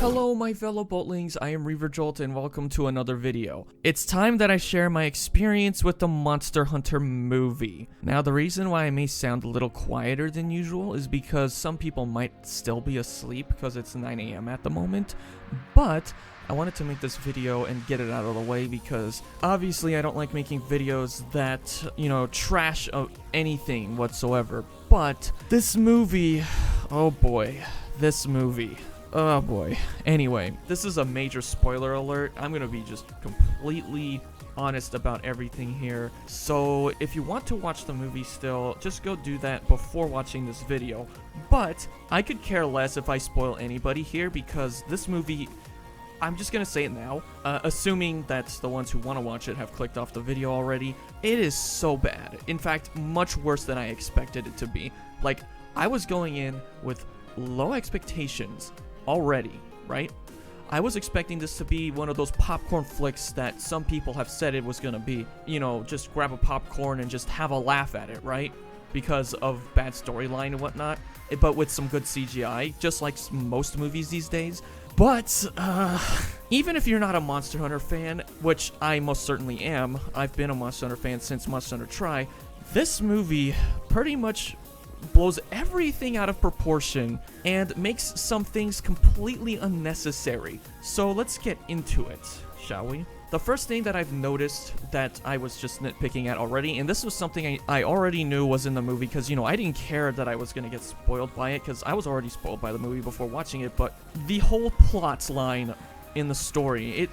Hello my fellow Boltlings, I am ReaverJolt and welcome to another video. It's time that I share my experience with the Monster Hunter movie. Now the reason why I may sound a little quieter than usual is because some people might still be asleep because it's 9 AM at the moment, but I wanted to make this video and get it out of the way because obviously I don't like making videos that, trash anything whatsoever, but this movie, oh boy, this movie. Oh boy. Anyway, this is a major spoiler alert. I'm gonna be just completely honest about everything here. So if you want to watch the movie still, just go do that before watching this video. But I could care less if I spoil anybody here because this movie, I'm just gonna say it now, assuming that the ones who want to watch it have clicked off the video already, it is so bad. In fact, much worse than I expected it to be. Like, I was going in with low expectations already, right? I was expecting this to be one of those popcorn flicks that some people have said it was gonna be. Just grab a popcorn and just have a laugh at it, right? Because of bad storyline and whatnot, but with some good CGI, just like most movies these days. But, even if you're not a Monster Hunter fan, which I most certainly am, I've been a Monster Hunter fan since Monster Hunter Tri, this movie pretty much blows everything out of proportion and makes some things completely unnecessary. So let's get into it, shall we? The first thing that I've noticed that I was just nitpicking at already, and this was something I already knew was in the movie because, I didn't care that I was going to get spoiled by it because I was already spoiled by the movie before watching it, but the whole plot line in the story,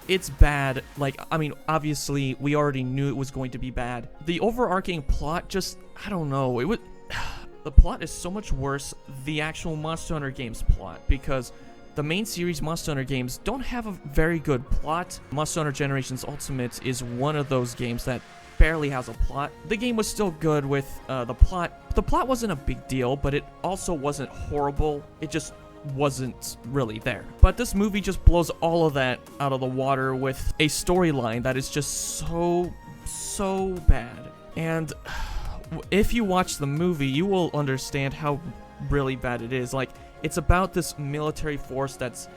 it's bad. Like, I mean, obviously, we already knew it was going to be bad. The overarching plot just, I don't know, the plot is so much worse the actual Monster Hunter games plot because the main series Monster Hunter games don't have a very good plot. Monster Hunter Generations Ultimate is one of those games that barely has a plot. The game was still good with the plot. The plot wasn't a big deal, but it also wasn't horrible. It just wasn't really there. But this movie just blows all of that out of the water with a storyline that is just so bad. And if you watch the movie, you will understand how really bad it is. Like, it's about this military force that's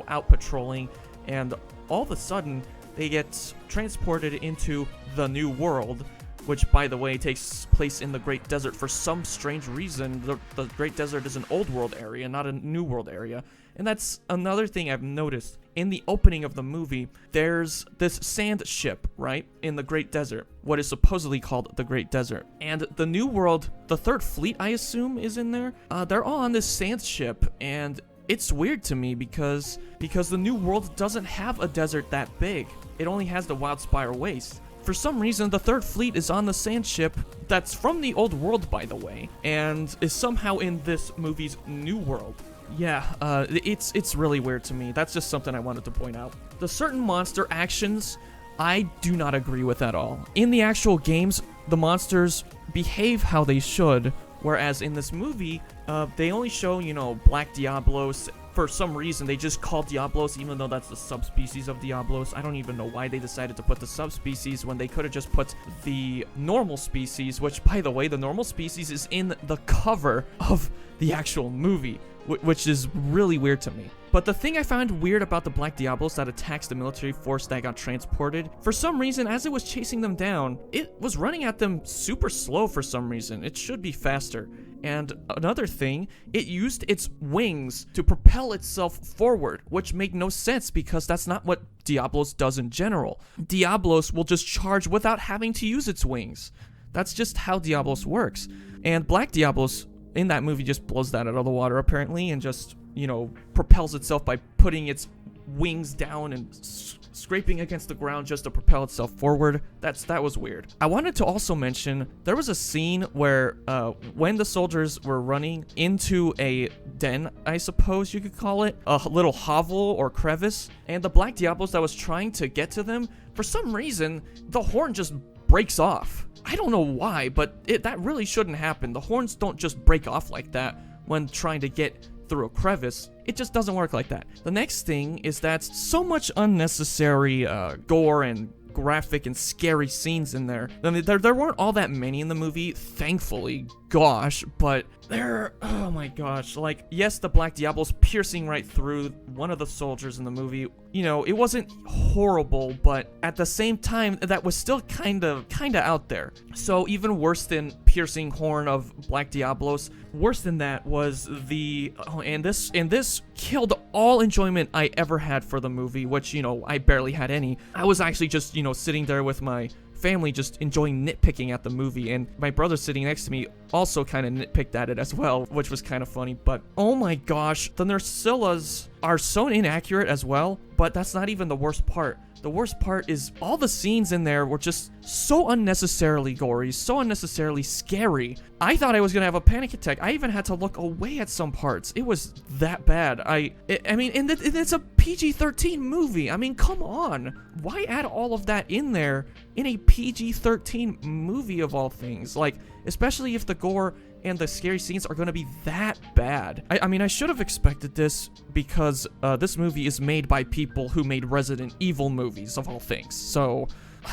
out patrolling, and all of a sudden they get transported into the New World, which, by the way, takes place in the Great Desert for some strange reason. The Great Desert is an Old World area, not a New World area. And that's another thing I've noticed. In the opening of the movie, there's this sand ship, right, in the Great Desert, what is supposedly called the Great Desert. And the New World, the Third Fleet, I assume, is in there. They're all on this sand ship, and it's weird to me because the New World doesn't have a desert that big. It only has the Wildspire Waste. For some reason, the Third Fleet is on the sand ship that's from the Old World, by the way, and is somehow in this movie's New World. Yeah, it's really weird to me. That's just something I wanted to point out. The certain monster actions, I do not agree with at all. In the actual games, the monsters behave how they should, whereas in this movie, they only show, Black Diablos. For some reason, they just call Diablos, even though that's the subspecies of Diablos. I don't even know why they decided to put the subspecies when they could have just put the normal species, which, by the way, the normal species is in the cover of the actual movie, which is really weird to me. But the thing I found weird about the Black Diablos that attacks the military force that got transported, for some reason, as it was chasing them down, it was running at them super slow for some reason. It should be faster. And another thing, it used its wings to propel itself forward, which made no sense because that's not what Diablos does in general. Diablos will just charge without having to use its wings. That's just how Diablos works. And Black Diablos in that movie just blows that out of the water apparently and just, propels itself by putting its wings down and scraping against the ground just to propel itself forward. That was weird. I wanted to also mention there was a scene where when the soldiers were running into a den, I suppose you could call it, a little hovel or crevice, and the Black Diablos that was trying to get to them, for some reason the horn just breaks off. I don't know why, but that really shouldn't happen. The horns don't just break off like that when trying to get through a crevice. It just doesn't work like that. The next thing is that so much unnecessary gore and graphic and scary scenes in there. I mean, there weren't all that many in the movie, thankfully. gosh, but oh my gosh, like, yes, the Black Diablo's piercing right through one of the soldiers in the movie. You know, it wasn't horrible, but at the same time, that was still kind of out there. So even worse than piercing horn of Black Diablos, worse than that was and this killed all enjoyment I ever had for the movie, which, you know, I barely had any. I was actually just, you know, sitting there with my family just enjoying nitpicking at the movie, and my brother sitting next to me also kind of nitpicked at it as well, which was kind of funny. But oh my gosh, the Nersillas are so inaccurate as well, but that's not even the worst part. The worst part is all the scenes in there were just so unnecessarily gory, so unnecessarily scary. I thought I was gonna have a panic attack. I even had to look away at some parts. It was that bad. I mean, and it's a PG-13 movie. I mean, come on. Why add all of that in there in a PG-13 movie of all things? Like, especially if the gore and the scary scenes are going to be that bad. I mean, I should have expected this because this movie is made by people who made Resident Evil movies, of all things. So,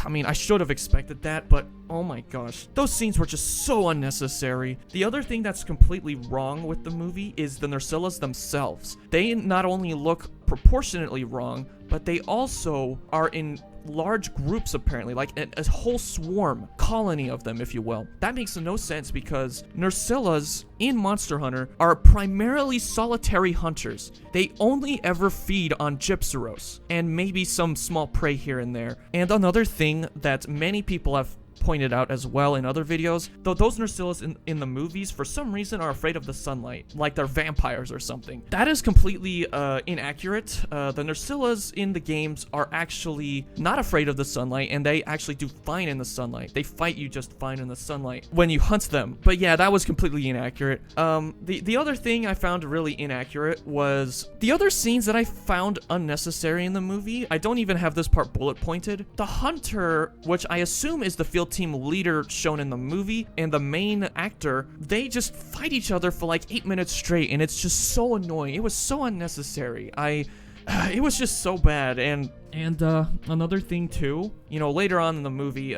I mean, I should have expected that, but oh my gosh, those scenes were just so unnecessary. The other thing that's completely wrong with the movie is the Nersillas themselves. They not only look proportionately wrong, but they also are in large groups, apparently, like a whole swarm, colony of them, if you will. That makes no sense because Nersillas in Monster Hunter are primarily solitary hunters. They only ever feed on Gypceros and maybe some small prey here and there. And another thing that many people have pointed out as well in other videos, though those Nersillas in the movies for some reason are afraid of the sunlight, like they're vampires or something. That is completely inaccurate. The Nersillas in the games are actually not afraid of the sunlight, and they actually do fine in the sunlight. They fight you just fine in the sunlight when you hunt them. But yeah, that was completely inaccurate. The other thing I found really inaccurate was the other scenes that I found unnecessary in the movie. I don't even have this part bullet pointed. The hunter, which I assume is the field team leader shown in the movie, and the main actor, they just fight each other for like 8 minutes straight, and it's just so annoying. It was so unnecessary. It was just so bad. And another thing too, you know, later on in the movie,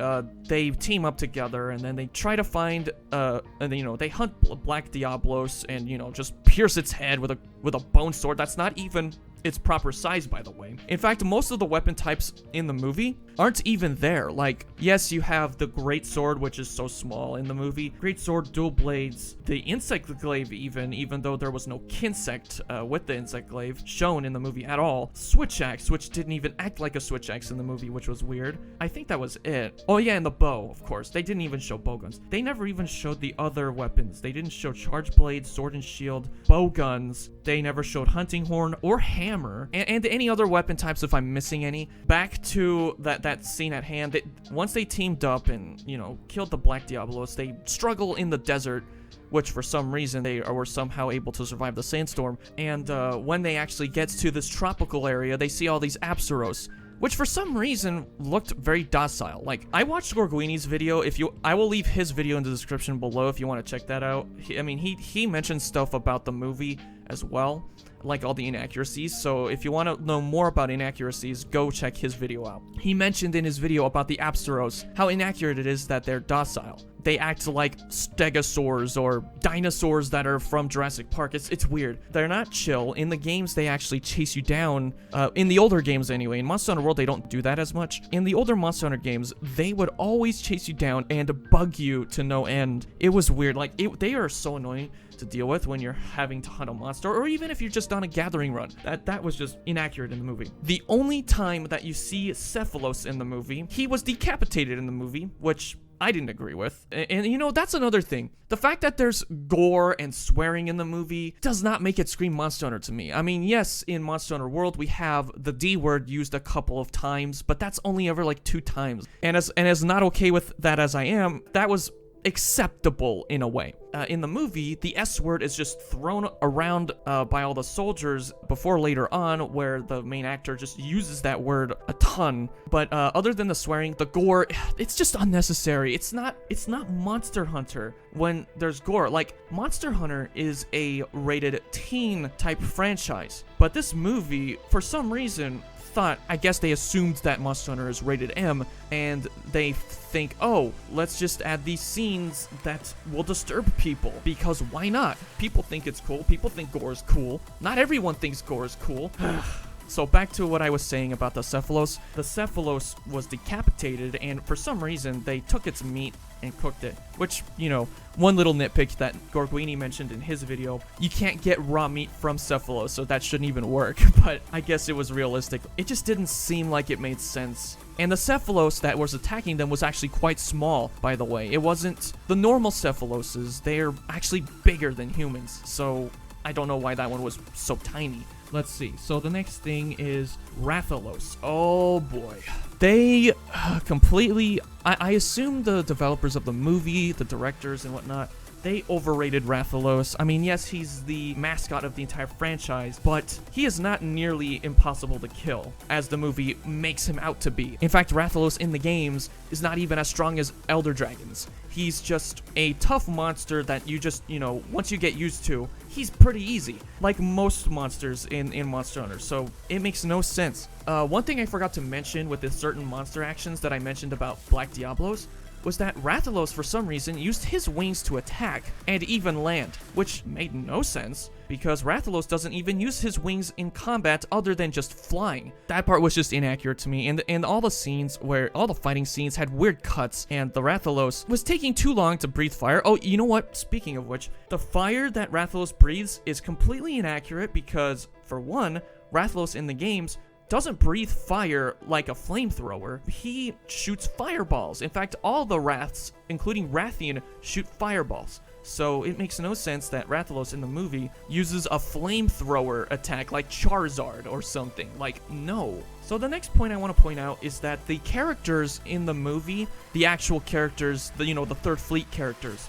they team up together, and then they try to find, and you know, they hunt Black Diablos, and you know, just pierce its head with a bone sword. That's not even its proper size, by the way. In fact, most of the weapon types in the movie aren't even there. Like, yes, you have the great sword, which is so small in the movie. Great sword, dual blades, the insect glaive even though there was no kinsect with the insect glaive shown in the movie at all. Switch axe, which didn't even act like a switch axe in the movie, which was weird. I think that was it. Oh yeah, and the bow, of course. They didn't even show bow guns. They never even showed the other weapons. They didn't show charge blades, sword and shield, bow guns. They never showed hunting horn or hammer, and any other weapon types if I'm missing any. Back to that scene at hand, once they teamed up and, you know, killed the Black Diablos, they struggle in the desert, which for some reason they were somehow able to survive the sandstorm. And when they actually get to this tropical area, they see all these Apsaros, which for some reason looked very docile. Like, I watched Gorguini's video. I will leave his video in the description below if you want to check that out. He mentioned stuff about the movie as well, like all the inaccuracies. So if you want to know more about inaccuracies, go check his video out. He mentioned in his video about the Apsaros how inaccurate it is that they're docile. They act like stegosaurs or dinosaurs that are from Jurassic Park. It's weird. They're not chill. In the games, they actually chase you down. In the older games anyway. In Monster Hunter World, they don't do that as much. In the older Monster Hunter games, they would always chase you down and bug you to no end. It was weird. Like, they are so annoying to deal with when you're having to hunt a monster, or even if you're just on a gathering run. That was just inaccurate in the movie. The only time that you see Cephalos in the movie, he was decapitated in the movie, which I didn't agree with. And you know, that's another thing. The fact that there's gore and swearing in the movie does not make it scream Monster Hunter to me. I mean, yes, in Monster Hunter World, we have the D word used a couple of times, but that's only ever like 2 times. And as not okay with that as I am, that was acceptable in a way. In the movie, the S word is just thrown around by all the soldiers before later on, where the main actor just uses that word a ton. But other than the swearing, the gore, it's just unnecessary. It's not Monster Hunter when there's gore. Like, Monster Hunter is a rated teen type franchise, but this movie, for some reason, thought, I guess they assumed that Monster Hunter is rated M, and they think, oh, let's just add these scenes that will disturb people, because why not? People think it's cool. People think gore is cool. Not everyone thinks gore is cool. So back to what I was saying about the Cephalos. The Cephalos was decapitated, and for some reason, they took its meat and cooked it. Which, you know, one little nitpick that Gorguini mentioned in his video, you can't get raw meat from Cephalos, so that shouldn't even work. But I guess it was realistic. It just didn't seem like it made sense. And the Cephalos that was attacking them was actually quite small, by the way. It wasn't the normal Cephaloses. They're actually bigger than humans, so I don't know why that one was so tiny. Let's see. So the next thing is Rathalos. Oh boy. They completely... I assume the developers of the movie, the directors and whatnot, they overrated Rathalos. I mean, yes, he's the mascot of the entire franchise, but he is not nearly impossible to kill, as the movie makes him out to be. In fact, Rathalos in the games is not even as strong as Elder Dragons. He's just a tough monster that you just, you know, once you get used to, he's pretty easy, like most monsters in Monster Hunter, so it makes no sense. One thing I forgot to mention with the certain monster actions that I mentioned about Black Diablos was that Rathalos, for some reason, used his wings to attack and even land, which made no sense, because Rathalos doesn't even use his wings in combat other than just flying. That part was just inaccurate to me, and all the scenes where, all the fighting scenes had weird cuts, and the Rathalos was taking too long to breathe fire. Oh, you know what? Speaking of which, the fire that Rathalos breathes is completely inaccurate because, for one, Rathalos in the games doesn't breathe fire like a flamethrower. He shoots fireballs. In fact, all the Wraths, including Rathian, shoot fireballs. So it makes no sense that Rathalos in the movie uses a flamethrower attack like Charizard or something. Like, no. So the next point I want to point out is that the characters in the movie, the actual characters, the Third Fleet characters,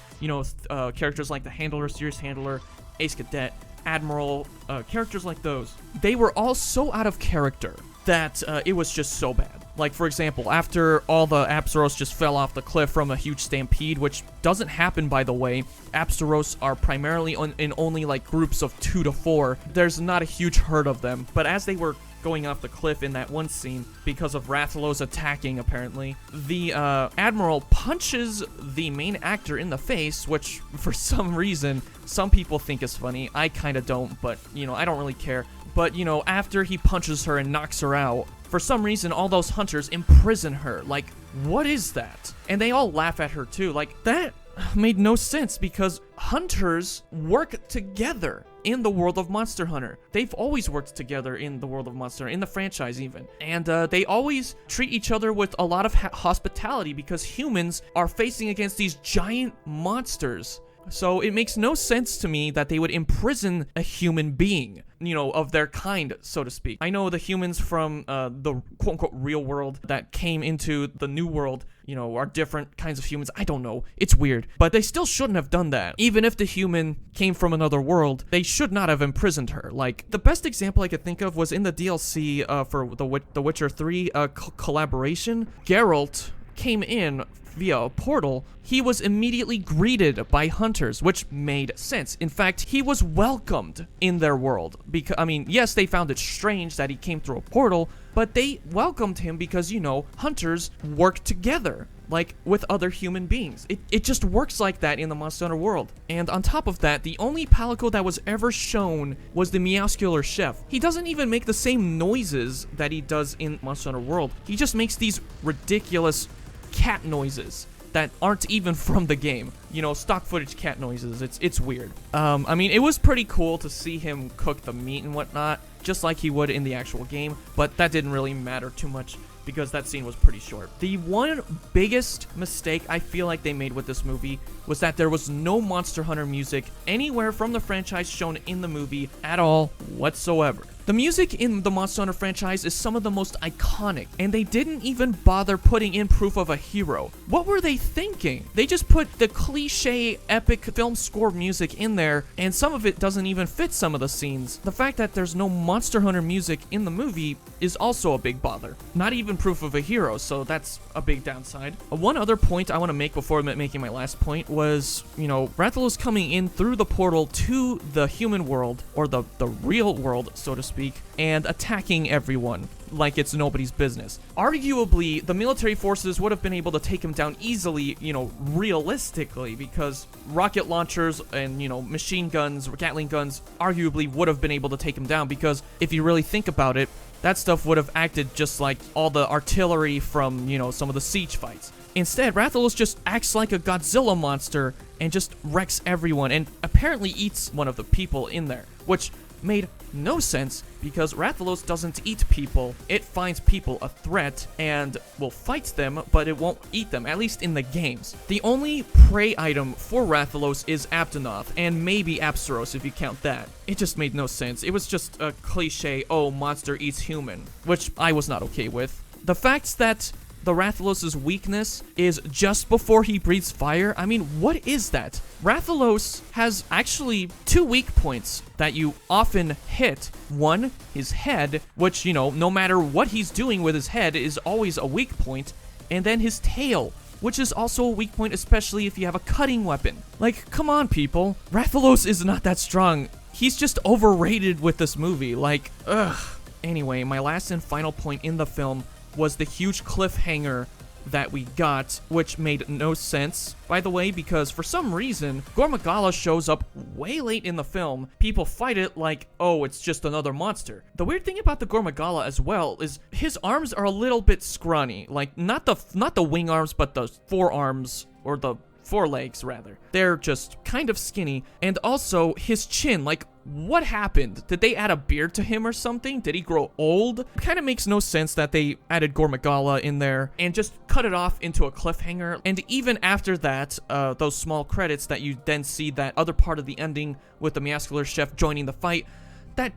characters like the Handler, Serious Handler, Ace Cadet, Admiral, characters like those, they were all so out of character that it was just so bad. Like, for example, after all the Apsaros just fell off the cliff from a huge stampede, which doesn't happen, by the way. Apsaros are primarily in only like groups of 2 to 4. There's not a huge herd of them, but as they were going off the cliff in that one scene, because of Rathalos attacking, apparently, the Admiral punches the main actor in the face, which, for some reason, some people think is funny. I kind of don't, but, I don't really care. But, after he punches her and knocks her out, for some reason, all those hunters imprison her. Like, what is that? And they all laugh at her, too. Like, that made no sense, because hunters work together in the world of Monster Hunter. They've always worked together in the world of Monster Hunter, in the franchise even. And they always treat each other with a lot of hospitality, because humans are facing against these giant monsters. So it makes no sense to me that they would imprison a human being, of their kind, so to speak. I know the humans from the quote-unquote real world that came into the new world, are different kinds of humans. I don't know. It's weird. But they still shouldn't have done that. Even if the human came from another world, they should not have imprisoned her. Like, the best example I could think of was in the DLC for the Witcher 3 collaboration. Geralt came in via a portal. He was immediately greeted by hunters, which made sense. In fact, he was welcomed in their world. Because, yes, they found it strange that he came through a portal, but they welcomed him because, hunters work together, like, with other human beings. It just works like that in the Monster Hunter world. And on top of that, the only Palico that was ever shown was the Meowscular Chef. He doesn't even make the same noises that he does in Monster Hunter world. He just makes these ridiculous cat noises that aren't even from the game. Stock footage cat noises. It's weird. It was pretty cool to see him cook the meat and whatnot, just like he would in the actual game, but that didn't really matter too much because that scene was pretty short. The one biggest mistake I feel like they made with this movie was that there was no Monster Hunter music anywhere from the franchise shown in the movie at all whatsoever. The music in the Monster Hunter franchise is some of the most iconic, and they didn't even bother putting in proof of a hero. What were they thinking? They just put the cliche epic film score music in there, and some of it doesn't even fit some of the scenes. The fact that there's no Monster Hunter music in the movie is also a big bother. Not even proof of a hero, so that's a big downside. One other point I want to make before making my last point was, Rathalos coming in through the portal to the human world, or the real world, so to speak, speak, and attacking everyone like it's nobody's business. Arguably, the military forces would have been able to take him down easily, realistically, because rocket launchers and, machine guns, Gatling guns, arguably would have been able to take him down, because if you really think about it, that stuff would have acted just like all the artillery from, some of the siege fights. Instead, Rathalos just acts like a Godzilla monster and just wrecks everyone, and apparently eats one of the people in there, which made no sense because Rathalos doesn't eat people. It finds people a threat and will fight them, but it won't eat them, at least in the games. The only prey item for Rathalos is Abdanoth, and maybe Apsaros if you count that. It just made no sense. It was just a cliche, oh, monster eats human, which I was not okay with. The fact that the Rathalos' weakness is just before he breathes fire. I mean, what is that? Rathalos has actually 2 weak points that you often hit. One, his head, which, no matter what he's doing with his head is always a weak point. And then his tail, which is also a weak point, especially if you have a cutting weapon. Like, come on, people. Rathalos is not that strong. He's just overrated with this movie. Like, ugh. Anyway, my last and final point in the film was the huge cliffhanger that we got, which made no sense, by the way, because for some reason, Gormagala shows up way late in the film. People fight it like, oh, it's just another monster. The weird thing about the Gormagala as well is his arms are a little bit scrawny, like not the wing arms, but the forearms, or the forelegs rather. They're just kind of skinny, and also his chin, like, what happened? Did they add a beard to him or something? Did he grow old? It kind of makes no sense that they added Gormagala in there and just cut it off into a cliffhanger. And even after that, those small credits that you then see that other part of the ending with the Muscular Chef joining the fight, that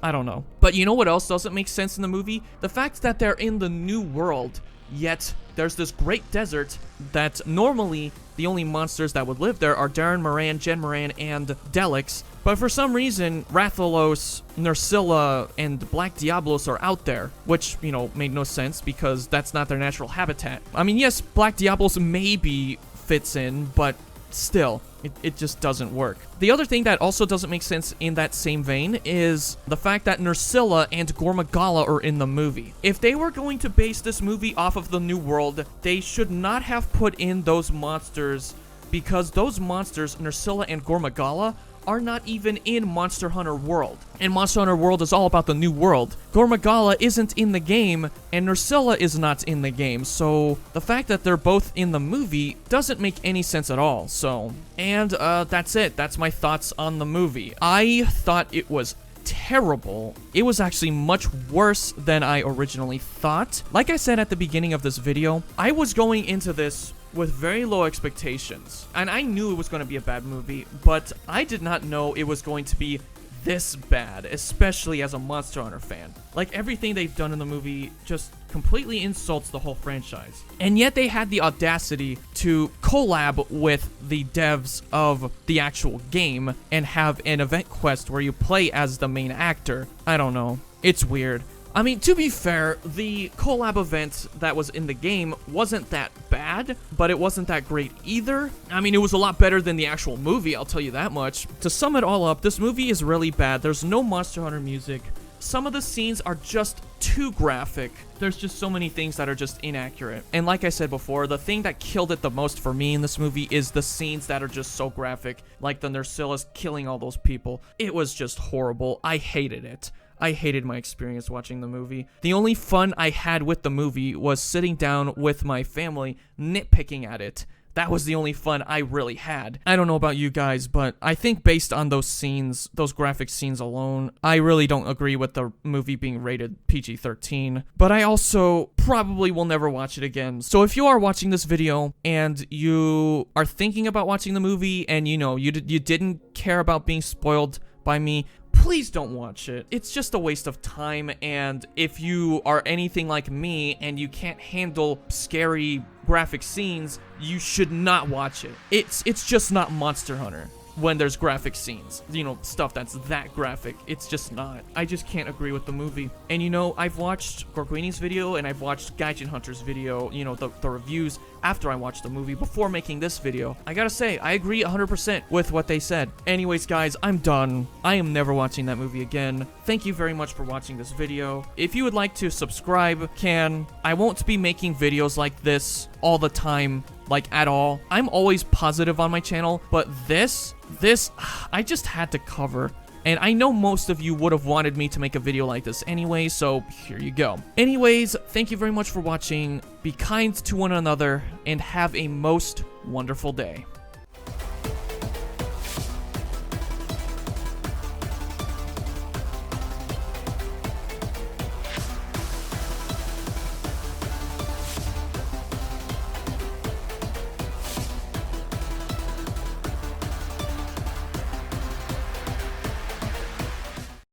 I don't know. But you know what else doesn't make sense in the movie? The fact that they're in the new world, yet there's this great desert that normally the only monsters that would live there are Darren Moran, Jen Moran, and Delix. But for some reason, Rathalos, Nursilla, and Black Diablos are out there, which, made no sense because that's not their natural habitat. I mean, yes, Black Diablos maybe fits in, but still, it just doesn't work. The other thing that also doesn't make sense in that same vein is the fact that Nursilla and Gormagala are in the movie. If they were going to base this movie off of the New World, they should not have put in those monsters, because those monsters, Nursilla and Gormagala, are not even in Monster Hunter World. And Monster Hunter World is all about the new world. Gormagala isn't in the game, and Nursilla is not in the game, so the fact that they're both in the movie doesn't make any sense at all, so. And, that's it. That's my thoughts on the movie. I thought it was terrible. It was actually much worse than I originally thought. Like I said at the beginning of this video, I was going into this with very low expectations, and I knew it was going to be a bad movie, but I did not know it was going to be this bad, especially as a Monster Hunter fan. Like, everything they've done in the movie just completely insults the whole franchise. And yet they had the audacity to collab with the devs of the actual game and have an event quest where you play as the main actor. I don't know. It's weird. I mean, to be fair, the collab event that was in the game wasn't that bad, but it wasn't that great either. I mean, it was a lot better than the actual movie, I'll tell you that much. To sum it all up, this movie is really bad. There's no Monster Hunter music. Some of the scenes are just too graphic. There's just so many things that are just inaccurate. And like I said before, the thing that killed it the most for me in this movie is the scenes that are just so graphic, like the Nursillas killing all those people. It was just horrible. I hated it. I hated my experience watching the movie. The only fun I had with the movie was sitting down with my family, nitpicking at it. That was the only fun I really had. I don't know about you guys, but I think based on those scenes, those graphic scenes alone, I really don't agree with the movie being rated PG-13. But I also probably will never watch it again. So if you are watching this video and you are thinking about watching the movie and you didn't care about being spoiled by me, please don't watch it. It's just a waste of time, and if you are anything like me and you can't handle scary graphic scenes, you should not watch it. It's just not Monster Hunter. when there's graphic scenes. You know, stuff that's that graphic. It's just not. I just can't agree with the movie. And you know, I've watched Gorguini's video and I've watched Gaijin Hunter's video, you know, the reviews after I watched the movie before making this video. I gotta say, I agree 100% with what they said. Anyways, guys, I'm done. I am never watching that movie again. Thank you very much for watching this video. If you would like to subscribe, I won't be making videos like this all the time, like at all. I'm always positive on my channel, but this, I just had to cover. And I know most of you would have wanted me to make a video like this anyway, so here you go. Anyways, thank you very much for watching. Be kind to one another, and have a most wonderful day.